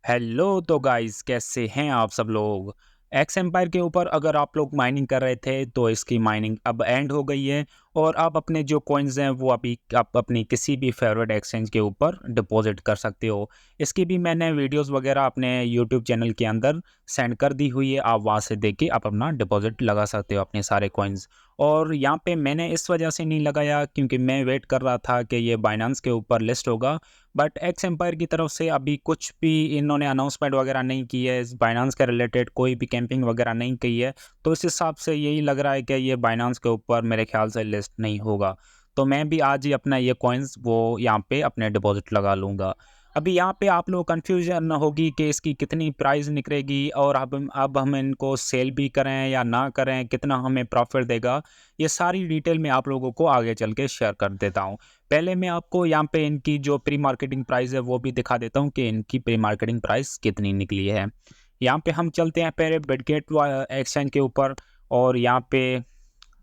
Hello तो guys, कैसे हैं आप सब लोग। एक्स एम्पायर के ऊपर अगर आप लोग माइनिंग कर रहे थे तो इसकी माइनिंग अब एंड हो गई है। और आप अपने जो कॉइन्स हैं वो अभी आप अपनी किसी भी फेवरेट एक्सचेंज के ऊपर डिपॉजिट कर सकते हो। इसकी भी मैंने वीडियोस वगैरह अपने यूट्यूब चैनल के अंदर सेंड कर दी हुई है। आप वहाँ से देख के आप अपना डिपॉजिट लगा सकते हो अपने सारे कॉइन्स। और यहाँ पे मैंने इस वजह से नहीं लगाया क्योंकि मैं वेट कर रहा था कि ये बाइनेंस के ऊपर लिस्ट होगा। बट एक्स एम्पायर की तरफ से अभी कुछ भी इन्होंने अनाउंसमेंट वगैरह नहीं की है, इस बाइनेंस के रिलेटेड कोई भी कैंपिंग वगैरह नहीं की है। तो इस हिसाब से यही लग रहा है कि ये बाइनेंस के ऊपर मेरे ख्याल से लिस्ट नहीं होगा। तो मैं भी आज ही अपना ये कॉइन्स वो यहाँ पे अपने डिपॉजिट लगा लूँगा। अभी यहाँ पे आप लोग कन्फ्यूजन होगी कि इसकी कितनी प्राइस निकलेगी और अब हम इनको सेल भी करें या ना करें, कितना हमें प्रॉफिट देगा। ये सारी डिटेल मैं आप लोगों को आगे चल के शेयर कर देता हूँ। पहले मैं आपको यहाँ पे इनकी जो प्री मार्केटिंग प्राइस है वो भी दिखा देता हूँ कि इनकी प्री मार्केटिंग प्राइस कितनी निकली है। यहाँ पे हम चलते हैं पहले बिटगेट एक्सचेंज के ऊपर। और यहाँ पे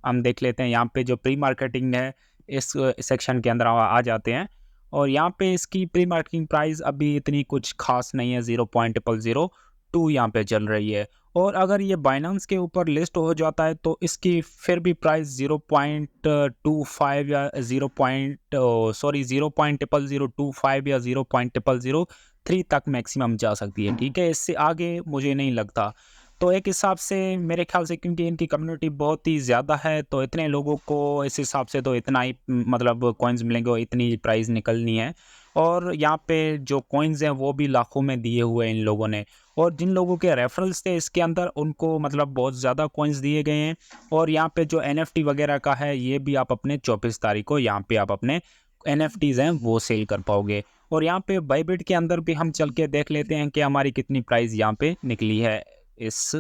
हम देख लेते हैं, यहाँ पे जो प्री मार्केटिंग है इस सेक्शन के अंदर आ जाते हैं। और यहाँ पे इसकी प्री मार्केटिंग प्राइस अभी इतनी कुछ खास नहीं है, 0.002 यहाँ पे चल रही है। और अगर ये बाइनेंस के ऊपर लिस्ट हो जाता है तो इसकी फिर भी प्राइस 0.25 या 0.00025 या 0.003 तक मैक्सिमम जा सकती है। ठीक है, इससे आगे मुझे नहीं लगता। तो एक हिसाब से मेरे ख्याल से क्योंकि इनकी कम्युनिटी बहुत ही ज़्यादा है तो इतने लोगों को इस हिसाब से तो इतना ही मतलब कॉइन्स मिलेंगे और इतनी प्राइस निकलनी है। और यहाँ पे जो कॉइन्स हैं वो भी लाखों में दिए हुए हैं इन लोगों ने। और जिन लोगों के रेफरल्स थे इसके अंदर उनको मतलब बहुत ज़्यादा कॉइन्स दिए गए हैं। और यहाँ पे जो एनएफटी वगैरह का है ये भी आप अपने 24 तारीख को यहाँ पे आप अपने एनएफटीज़ हैं वो सेल कर पाओगे। और यहाँ पे बाइबिट के अंदर भी हम चल के देख लेते हैं कि हमारी कितनी प्राइस यहाँ पे निकली है इस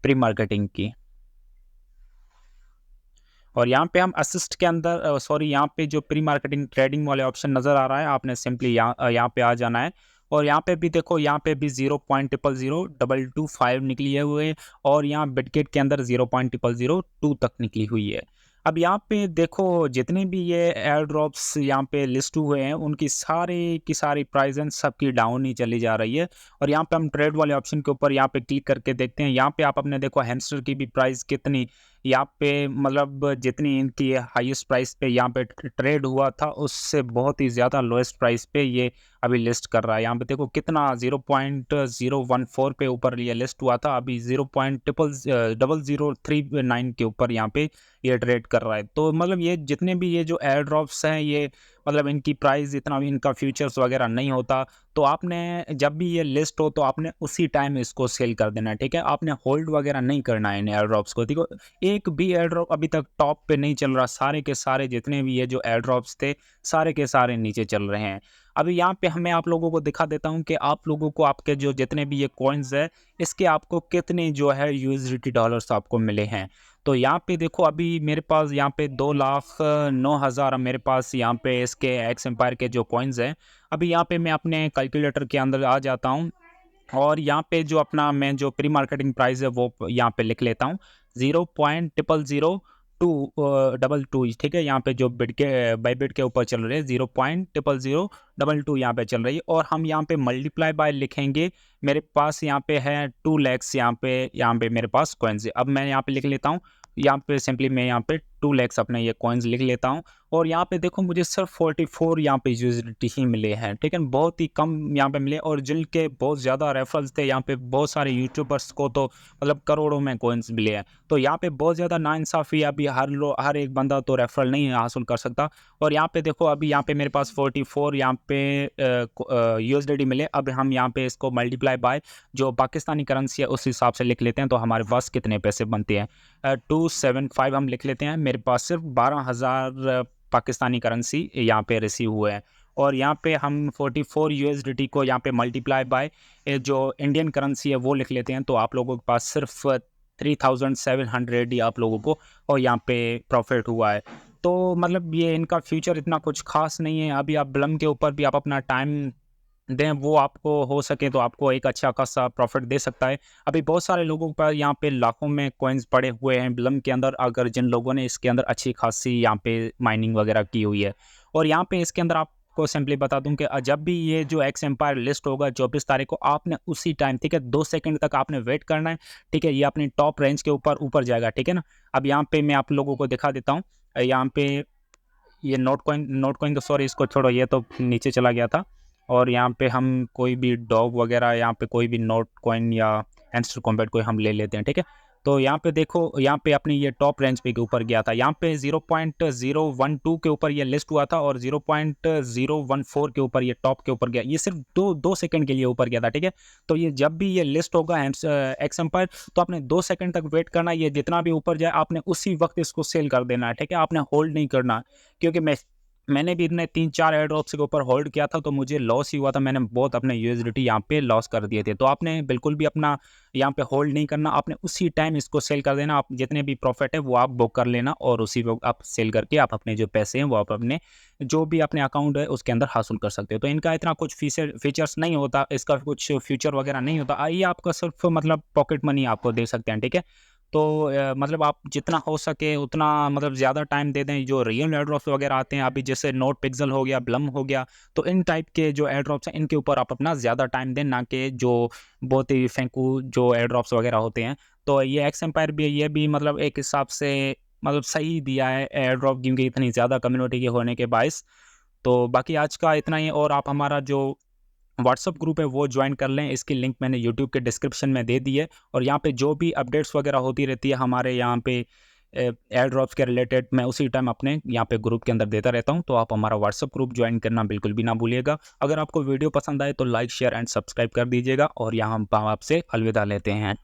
प्री मार्केटिंग की। और यहाँ पे हम असिस्ट के अंदर सॉरी, यहाँ पे जो प्री मार्केटिंग ट्रेडिंग वाले ऑप्शन नज़र आ रहा है, आपने सिंपली यहाँ पे आ जाना है। और यहाँ पे भी देखो, यहाँ पे भी 0.00025 निकली है हुए। और यहाँ बिटगेट के अंदर 0.002 तक निकली हुई है। अब यहाँ पे देखो जितने भी ये एयर ड्रॉप्स यहाँ पे लिस्ट हुए हैं उनकी सारी की सारी प्राइस सबकी डाउन ही चली जा रही है। और यहाँ पे हम ट्रेड वाले ऑप्शन के ऊपर यहाँ पे क्लिक करके देखते हैं। यहाँ पे आप अपने देखो हैमस्टर की भी प्राइस कितनी यहाँ पे मतलब जितनी इनकी हाईएस्ट प्राइस पे यहाँ पे ट्रेड हुआ था उससे बहुत ही ज़्यादा लोएस्ट प्राइस पे ये अभी लिस्ट कर रहा है। यहाँ पे देखो कितना 0.014 पे ऊपर ये लिस्ट हुआ था, अभी 0.0039 के ऊपर यहाँ पे ये ट्रेड कर रहा है। तो मतलब ये जितने भी ये जो एयर ड्रॉप्स हैं ये मतलब इनकी प्राइस इतना भी इनका फ्यूचर्स वगैरह नहीं होता। तो आपने जब भी ये लिस्ट हो तो आपने उसी टाइम इसको सेल कर देना है। ठीक है, आपने होल्ड वगैरह नहीं करना है इन एयर ड्रॉप्स को। देखो एक भी एयर ड्रॉप अभी तक टॉप पे नहीं चल रहा, सारे के सारे जितने भी ये जो एयर ड्रॉप्स थे सारे के सारे नीचे चल रहे हैं। अभी यहाँ पे मैं आप लोगों को दिखा देता हूँ कि आप लोगों को आपके जो जितने भी ये कॉइन्स है इसके आपको कितने जो है यूएसडीटी डॉलर्स आपको मिले हैं। तो यहाँ पे देखो अभी मेरे पास यहाँ पे 2,09,000 मेरे पास यहाँ पे इसके एक्स एम्पायर के जो कॉइन्स हैं। अभी यहाँ पे मैं अपने कैलकुलेटर के अंदर आ जाता हूँ। और यहाँ पे जो अपना मैं जो प्री मार्केटिंग प्राइस है वो यहाँ पे लिख लेता हूँ, 0.00022। ठीक है, यहाँ पे जो बिट के बाइबिट के ऊपर चल रहे हैं 0.00022 यहाँ पे चल रही है। और हम यहाँ पे मल्टीप्लाई बाय लिखेंगे। मेरे पास यहाँ पे है 2 लैक्स यहाँ पे मेरे पास कॉइन्स है। अब मैं यहाँ पे लिख लेता हूँ, यहाँ पे सिंपली मैं यहाँ पे 2 लैक्स अपने ये कॉइन्स लिख लेता हूँ। और यहाँ पे देखो मुझे सिर्फ 44 यहाँ पे यूएसडीटी ही मिले हैं। ठीक है, बहुत ही कम यहाँ पे मिले। और जिनके बहुत ज़्यादा रेफरल्स थे यहाँ पे बहुत सारे यूट्यूबर्स को तो मतलब करोड़ों में कॉइन्स मिले हैं। तो यहाँ पे बहुत ज़्यादा नाइंसाफ़ी है। अभी हर एक बंदा तो रेफरल नहीं हासिल कर सकता। और यहाँ पे देखो अभी यहाँ पे मेरे पास 44 यहाँ पे यूएसडीटी मिले। अब हम यहाँ पे इसको मल्टीप्लाई बाय जो पाकिस्तानी करेंसी है उस हिसाब से लिख लेते हैं तो हमारे पास कितने पैसे बनते हैं। 275 हम लिख लेते हैं। मेरे पास सिर्फ 12,000 पाकिस्तानी करेंसी यहाँ पे रिसीव हुए हैं। और यहाँ पे हम 44 यूएसडीटी को यहाँ पे मल्टीप्लाई बाय जो इंडियन करेंसी है वो लिख लेते हैं तो आप लोगों के पास सिर्फ 3,700 ही आप लोगों को और यहाँ पे प्रॉफिट हुआ है। तो मतलब ये इनका फ्यूचर इतना कुछ खास नहीं है। अभी आप ब्लम के ऊपर भी आप अपना टाइम दें, वो आपको हो सके तो आपको एक अच्छा खासा प्रॉफिट दे सकता है। अभी बहुत सारे लोगों पर यहाँ पे लाखों में कॉइन्स पड़े हुए हैं ब्लम के अंदर, अगर जिन लोगों ने इसके अंदर अच्छी खासी यहाँ पे माइनिंग वगैरह की हुई है। और यहाँ पे इसके अंदर आप आपको सिंपली बता दूँ कि जब भी ये जो एक्स एम्पायर लिस्ट होगा 24 तारीख को, आपने उसी टाइम, ठीक है, 2 सेकंड तक आपने वेट करना है, ठीक है? ये अपनी टॉप रेंज के ऊपर जाएगा, ठीक है ना? अब यहाँ पे मैं आप लोगों को दिखा देता हूँ। यहाँ पे ये नोट कॉइन तो सॉरी इसको छोड़ो, ये तो नीचे चला गया था। और यहाँ पे हम कोई भी डॉग वगैरह, यहाँ पे कोई भी नोट कॉइन या हैमस्टर कॉम्बैट कोई हम ले लेते हैं, ठीक है? तो यहाँ पे देखो, यहाँ पे अपनी ये टॉप रेंज पे के ऊपर गया था। यहाँ पे 0.012 के ऊपर ये लिस्ट हुआ था और 0.014 के ऊपर ये टॉप के ऊपर गया। ये सिर्फ 2 सेकंड के लिए ऊपर गया था, ठीक है? तो ये जब भी ये लिस्ट होगा एक्स एम्पायर, तो आपने 2 सेकंड तक वेट करना है। ये जितना भी ऊपर जाए आपने उसी वक़्त इसको सेल कर देना है, ठीक है? आपने होल्ड नहीं करना, क्योंकि मैंने भी इतने 3-4 एयर ड्रॉप्स के ऊपर होल्ड किया था, तो मुझे लॉस ही हुआ था। मैंने बहुत अपने यूएसडीटी यहाँ पे लॉस कर दिए थे। तो आपने बिल्कुल भी अपना यहाँ पे होल्ड नहीं करना, आपने उसी टाइम इसको सेल कर देना। आप जितने भी प्रॉफिट है वो आप बुक कर लेना और उसी वक़्त आप सेल करके आप अपने जो पैसे हैं वो आप अपने जो भी अपने अकाउंट है उसके अंदर हासिल कर सकते हो। तो इनका इतना कुछ फीचर्स नहीं होता, इसका कुछ फ्यूचर वगैरह नहीं होता। ये आपका सिर्फ मतलब पॉकेट मनी आपको दे सकते हैं, ठीक है? तो मतलब आप जितना हो सके उतना मतलब ज़्यादा टाइम दे दें। जो रियल एयर ड्रॉप्स वगैरह आते हैं अभी, जैसे नोट पिक्सल हो गया, ब्लम हो गया, तो इन टाइप के जो एयर ड्रॉप्स हैं इनके ऊपर आप अपना ज़्यादा टाइम दें, ना कि जो बहुत ही फेंकू जो एयर ड्रॉप्स वगैरह होते हैं। तो ये एक्स एम्पायर भी, ये भी मतलब एक हिसाब से मतलब सही दिया है एयर ड्रॉप, क्योंकि इतनी ज़्यादा कम्युनिटी के होने के बायस। तो बाकी आज का इतना ही, और आप हमारा जो व्हाट्सएप ग्रुप है वो ज्वाइन कर लें। इसकी लिंक मैंने यूट्यूब के डिस्क्रिप्शन में दे दी है, और यहाँ पे जो भी अपडेट्स वगैरह होती रहती है हमारे यहाँ पे एयर ड्रॉप्स के रिलेटेड, मैं उसी टाइम अपने यहाँ पे ग्रुप के अंदर देता रहता हूँ। तो आप हमारा व्हाट्सएप ग्रुप ज्वाइन करना बिल्कुल भी ना भूलिएगा। अगर आपको वीडियो पसंद आए तो लाइक, शेयर एंड सब्सक्राइब कर दीजिएगा, और यहाँ हम आपसे अलविदा लेते हैं।